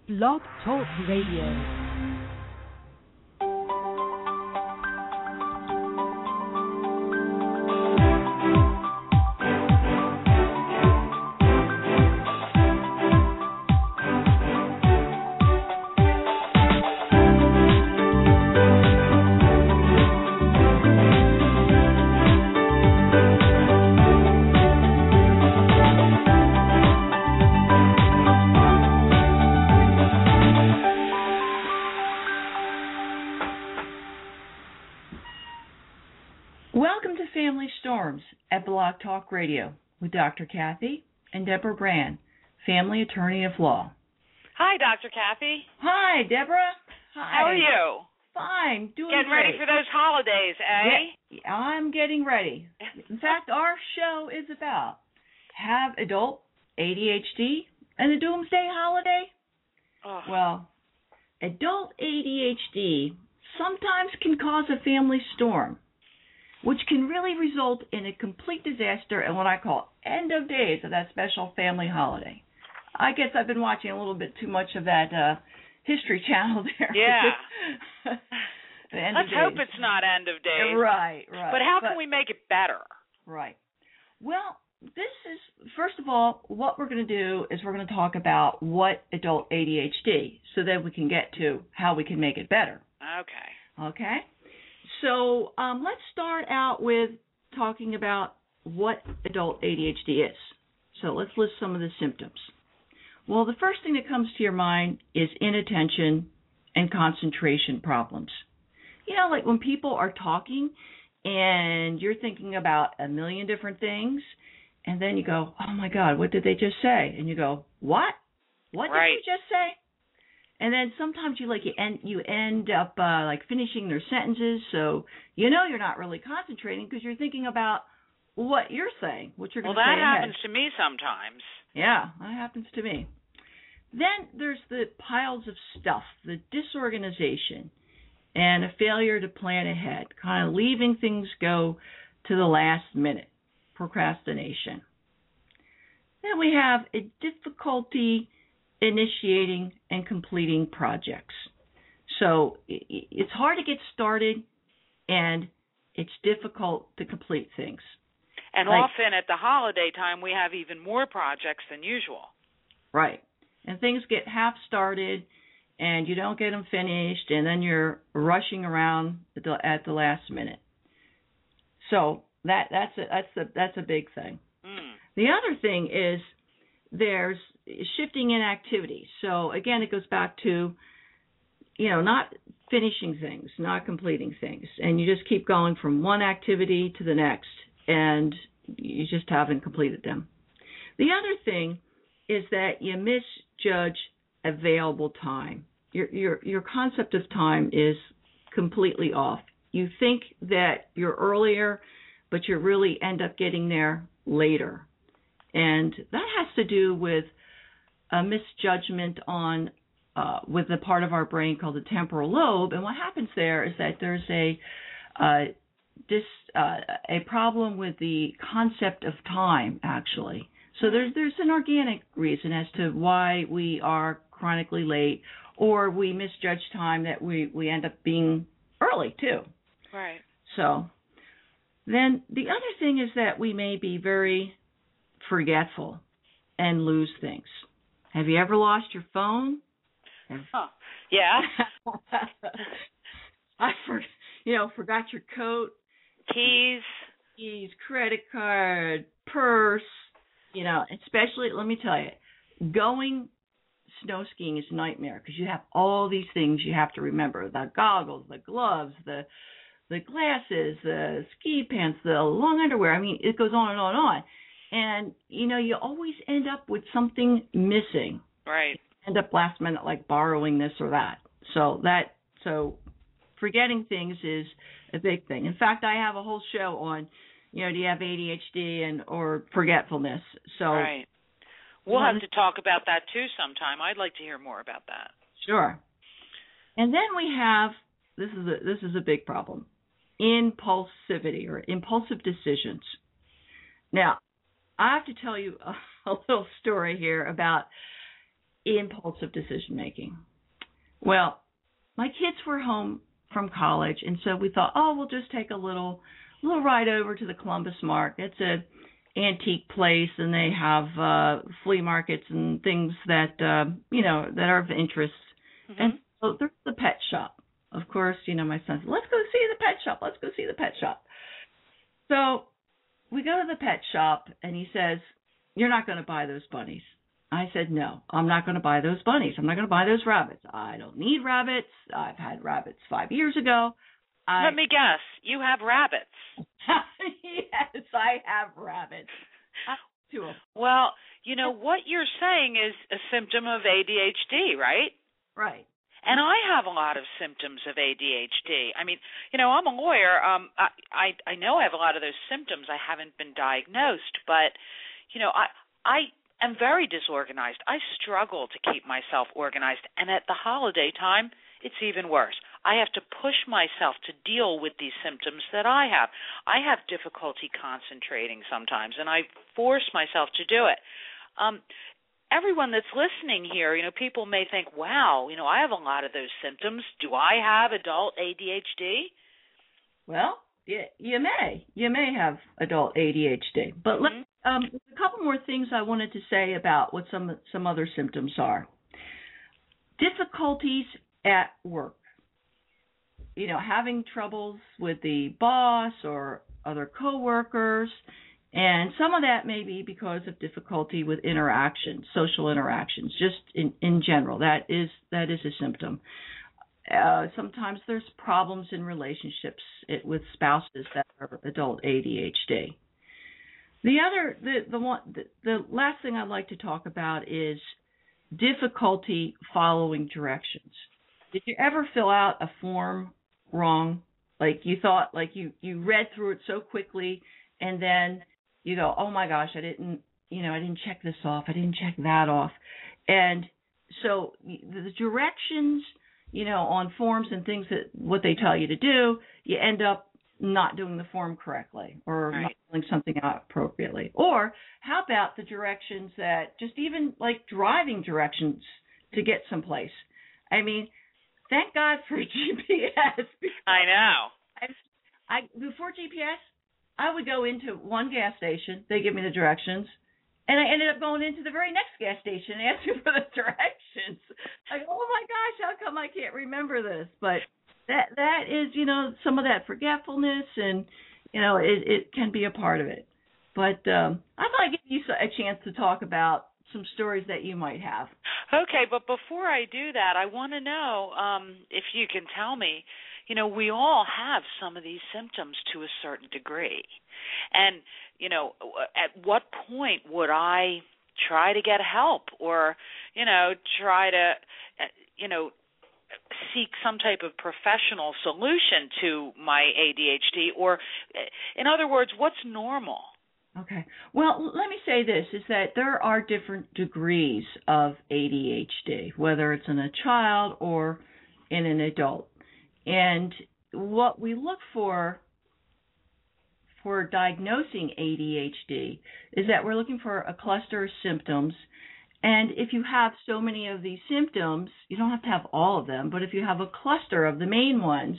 Blog Talk Radio. At Blog Talk Radio with Dr. Kathy and Deborah Brand, family attorney of law. Hi, Dr. Kathy. Hi, Deborah. Hi. How are you? Fine, doing Getting great. ready for those holidays, eh? Yeah, I'm getting ready. In fact, our show is about have adult ADHD and the doomsday holiday? Oh. Well, adult ADHD sometimes can cause a family storm, which can really result in a complete disaster and what I call end of days of that special family holiday. I guess I've been watching a little bit too much of that History Channel there. Yeah. Let's hope it's not end of days. Right. But how can we make it better? Right. Well, this is, first of all, what we're going to do is we're going to talk about what adult ADHD, so that we can get to how we can make it better. Okay? So let's start out with talking about what adult ADHD is. So let's list some of the symptoms. Well, the first thing that comes to your mind is inattention and concentration problems. You know, like when people are talking and you're thinking about a million different things, and then you go, oh, my God, what did they just say? And you go, what? What did they just say? And then sometimes you end up finishing their sentences, so you know you're not really concentrating because you're thinking about what you're saying, what you're going to say. Well, that ahead. happens to me sometimes. Yeah, that happens to me. Then there's the piles of stuff, the disorganization, and a failure to plan ahead, kind of leaving things go to the last minute, procrastination. Then we have a difficulty initiating and completing projects. So it's hard to get started, and it's difficult to complete things. And often at the holiday time, we have even more projects than usual. Right. And things get half started, and you don't get them finished, and then you're rushing around at the last minute. So that's a big thing. The other thing is there's shifting in activity. So again, it goes back to, not finishing things, not completing things, and you just keep going from one activity to the next, and you just haven't completed them. The other thing is that you misjudge available time. Your concept of time is completely off. You think that you're earlier, but you really end up getting there later. And that has to do with a misjudgment on with the part of our brain called the temporal lobe. And what happens there is that there's a problem with the concept of time, actually. So there's an organic reason as to why we are chronically late, or we misjudge time that we end up being early too. Right. So then the other thing is that we may be very forgetful and lose things. Have you ever lost your phone? Yeah. I forgot your coat, keys, credit card, purse. Especially, let me tell you, going snow skiing is a nightmare because you have all these things you have to remember: the goggles, the gloves, the glasses, the ski pants, the long underwear. I mean, it goes on and on and on. And, you always end up with something missing. Right. End up last minute, like borrowing this or that. So forgetting things is a big thing. In fact, I have a whole show on, do you have ADHD or forgetfulness? So right. We'll have to talk about that too sometime. I'd like to hear more about that. Sure. And then we have, this is a big problem, impulsivity or impulsive decisions. Now, I have to tell you a little story here about impulsive decision making. Well, my kids were home from college, and so we thought, oh, we'll just take a little ride over to the Columbus Mart. It's a antique place, and they have flea markets and things that that are of interest. Mm-hmm. And so there's the pet shop. Of course, my son said, let's go see the pet shop. Let's go see the pet shop. So we go to the pet shop, and he says, you're not going to buy those bunnies. I said, no, I'm not going to buy those bunnies. I'm not going to buy those rabbits. I don't need rabbits. I've had rabbits 5 years ago. Let me guess. You have rabbits. Yes, I have rabbits. Well, what you're saying is a symptom of ADHD, right? Right. And I have a lot of symptoms of ADHD. I mean, I'm a lawyer. I know I have a lot of those symptoms. I haven't been diagnosed, but, I am very disorganized. I struggle to keep myself organized. And at the holiday time, it's even worse. I have to push myself to deal with these symptoms that I have. I have difficulty concentrating sometimes, and I force myself to do it. Everyone that's listening here, people may think, wow, I have a lot of those symptoms. Do I have adult ADHD? Well, you may have adult ADHD. But there's a couple more things I wanted to say about what some other symptoms are. Difficulties at work. Having troubles with the boss or other coworkers. And some of that may be because of difficulty with interactions, social interactions, just in general. That is a symptom. Sometimes there's problems in relationships with spouses that are adult ADHD. The last thing I'd like to talk about is difficulty following directions. Did you ever fill out a form wrong? Like you thought, like you read through it so quickly, and then you go, oh my gosh, I didn't check this off. I didn't check that off. And so the directions, on forms and things that what they tell you to do, you end up not doing the form correctly or not filling something out appropriately. Or how about the directions that just even like driving directions to get someplace? I mean, thank God for GPS. I know. Before GPS, I would go into one gas station, they give me the directions, and I ended up going into the very next gas station and asking for the directions. Like, oh my gosh, how come I can't remember this? But that is, some of that forgetfulness, and, it can be a part of it. But I thought I'd give you a chance to talk about some stories that you might have. Okay, but before I do that, I want to know if you can tell me, we all have some of these symptoms to a certain degree. And, at what point would I try to get help or, try to, seek some type of professional solution to my ADHD? Or, in other words, what's normal? Okay. Well, let me say this, is that there are different degrees of ADHD, whether it's in a child or in an adult. And what we look for diagnosing ADHD is that we're looking for a cluster of symptoms. And if you have so many of these symptoms, you don't have to have all of them, but if you have a cluster of the main ones,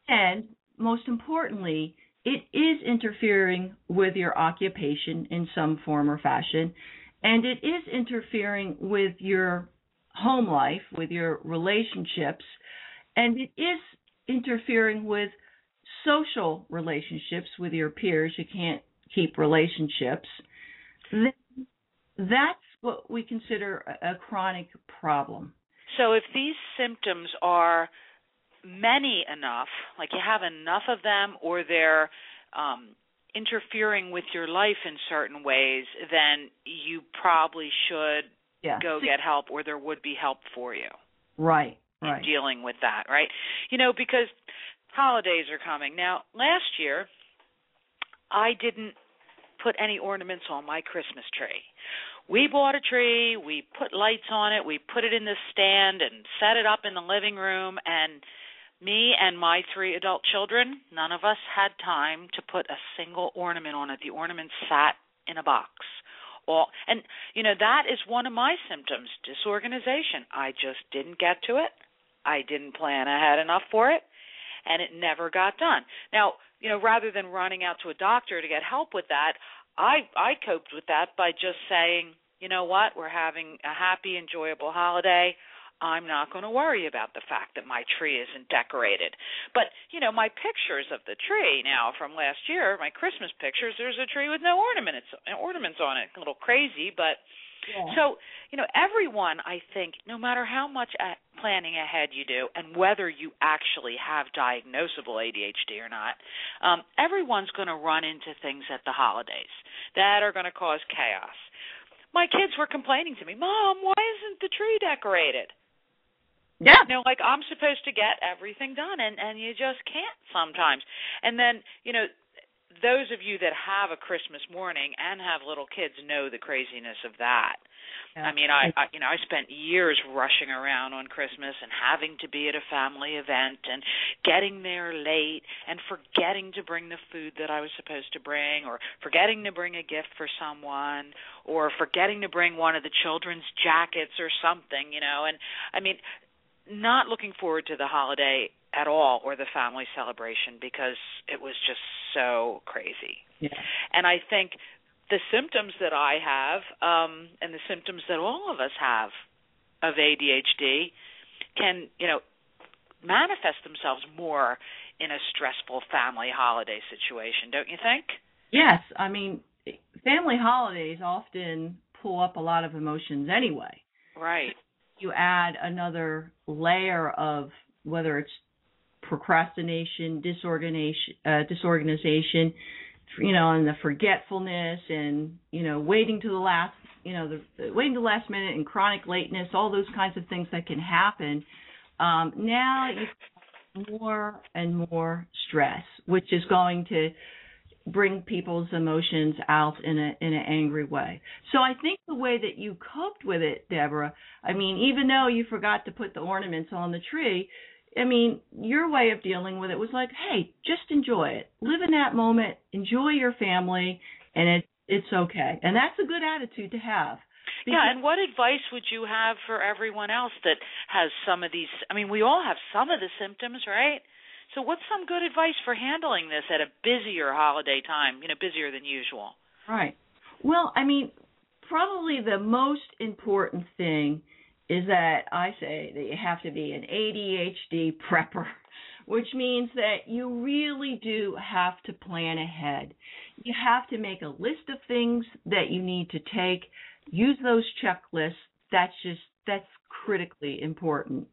and most importantly, it is interfering with your occupation in some form or fashion, and it is interfering with your home life, with your relationships, and it is interfering with social relationships with your peers. You can't keep relationships. Then that's what we consider a chronic problem. So if these symptoms are many enough, like you have enough of them, or they're interfering with your life in certain ways, then you probably should go get help, or there would be help for you. Right. In dealing with that, right? Because holidays are coming. Now, last year, I didn't put any ornaments on my Christmas tree. We bought a tree, we put lights on it, we put it in the stand and set it up in the living room, and me and my 3 adult children, none of us had time to put a single ornament on it. The ornament sat in a box all. And, that is one of my symptoms, disorganization. I just didn't get to it. I didn't plan ahead enough for it, and it never got done. Now, rather than running out to a doctor to get help with that, I coped with that by just saying, you know what, we're having a happy, enjoyable holiday. I'm not going to worry about the fact that my tree isn't decorated. But, my pictures of the tree now from last year, my Christmas pictures, there's a tree with no ornaments on it. A little crazy, but Yeah. so, everyone, I think, no matter how much planning ahead you do and whether you actually have diagnosable ADHD or not, everyone's going to run into things at the holidays that are going to cause chaos. My kids were complaining to me, Mom, why isn't the tree decorated? Yeah. Like I'm supposed to get everything done, and you just can't sometimes. And then, those of you that have a Christmas morning and have little kids know the craziness of that. Yeah. I mean, I spent years rushing around on Christmas and having to be at a family event and getting there late and forgetting to bring the food that I was supposed to bring, or forgetting to bring a gift for someone, or forgetting to bring one of the children's jackets or something, And I mean, not looking forward to the holiday at all, or the family celebration, because it was just so crazy. Yeah. And I think the symptoms that I have, and the symptoms that all of us have of ADHD can, manifest themselves more in a stressful family holiday situation, don't you think? Yes. I mean, family holidays often pull up a lot of emotions anyway. Right. You add another layer of whether it's procrastination, disorganization, and the forgetfulness, and waiting to the last, waiting to the last minute, and chronic lateness, all those kinds of things that can happen. Now you have more and more stress, which is going to bring people's emotions out in an angry way. So I think the way that you coped with it, Deborah, I mean, even though you forgot to put the ornaments on the tree, I mean, your way of dealing with it was like, hey, just enjoy it. Live in that moment, enjoy your family, and it's okay. And that's a good attitude to have. Yeah, and what advice would you have for everyone else that has some of these? I mean, we all have some of the symptoms, right? So what's some good advice for handling this at a busier holiday time, busier than usual? Right. Well, I mean, probably the most important thing is that I say that you have to be an ADHD prepper, which means that you really do have to plan ahead. You have to make a list of things that you need to take, use those checklists. That's critically important.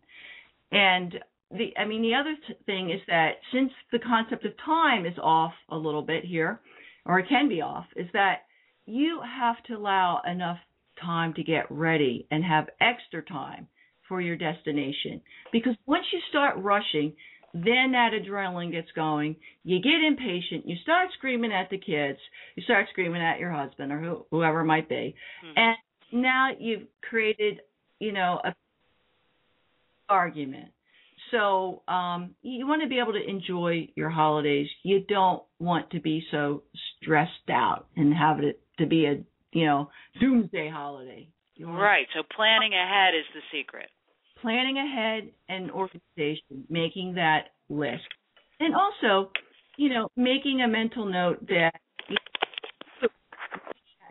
And the other thing is that since the concept of time is off a little bit here, or it can be off, is that you have to allow enough time to get ready and have extra time for your destination. Because once you start rushing, then that adrenaline gets going. You get impatient. You start screaming at the kids. You start screaming at your husband or whoever it might be. Mm-hmm. And now you've created, a argument. So you want to be able to enjoy your holidays. You don't want to be so stressed out and have it to be a doomsday holiday. Right. So planning ahead is the secret. Planning ahead and organization, making that list. And also, making a mental note that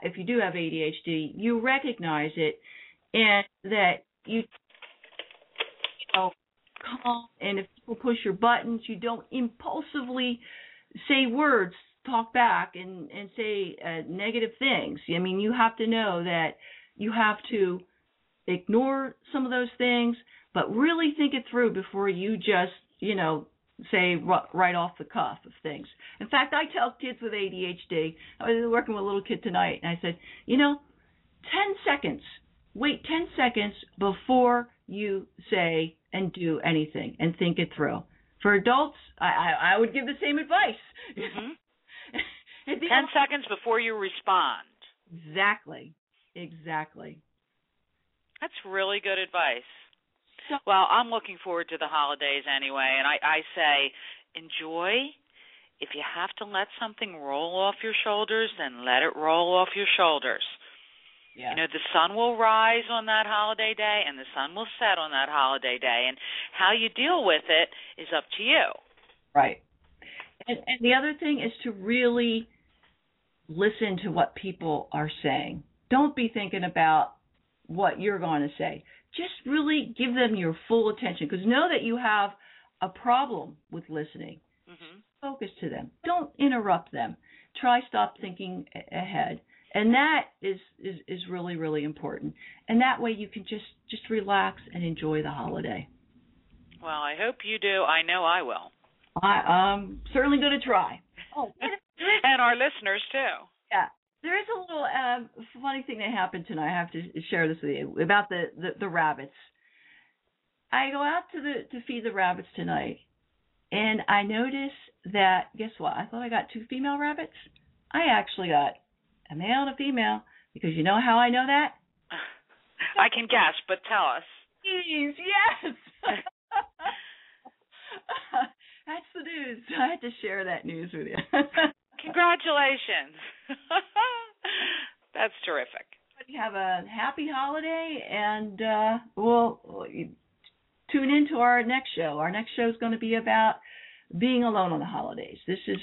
if you do have ADHD, you recognize it and that you calm, and if people push your buttons, you don't impulsively say words, talk back, and say negative things. I mean, you have to know that you have to ignore some of those things, but really think it through before you just, say right off the cuff of things. In fact, I tell kids with ADHD, I was working with a little kid tonight, and I said, 10 seconds, wait 10 seconds before you say and do anything, and think it through. For adults, I would give the same advice. Mm-hmm. 10 seconds before you respond. Exactly. That's really good advice. Well, I'm looking forward to the holidays anyway, and I say enjoy. If you have to let something roll off your shoulders, then let it roll off your shoulders. Yeah. You know, the sun will rise on that holiday day and the sun will set on that holiday day, and how you deal with it is up to you. Right. And the other thing is to really listen to what people are saying. Don't be thinking about what you're going to say. Just really give them your full attention, because know that you have a problem with listening. Mm-hmm. Focus to them. Don't interrupt them. Try stop thinking ahead. And that is really, really important. And that way you can just relax and enjoy the holiday. Well, I hope you do. I know I will. I'm certainly going to try. Oh, and our listeners, too. Yeah. There is a little funny thing that happened tonight. I have to share this with you about the rabbits. I go out to feed the rabbits tonight, and I notice that, guess what? I thought I got 2 female rabbits. I actually got a male and a female, because you know how I know that? I can guess, but tell us. Yes. That's the news. I had to share that news with you. Congratulations. That's terrific. Have a happy holiday, and we'll tune into our next show. Our next show is going to be about being alone on the holidays. This is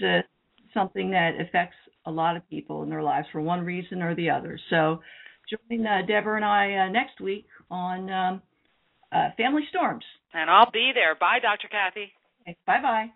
something that affects a lot of people in their lives for one reason or the other. So join Deborah and I next week on Family Storms. And I'll be there. Bye, Dr. Kathy. Okay, bye-bye.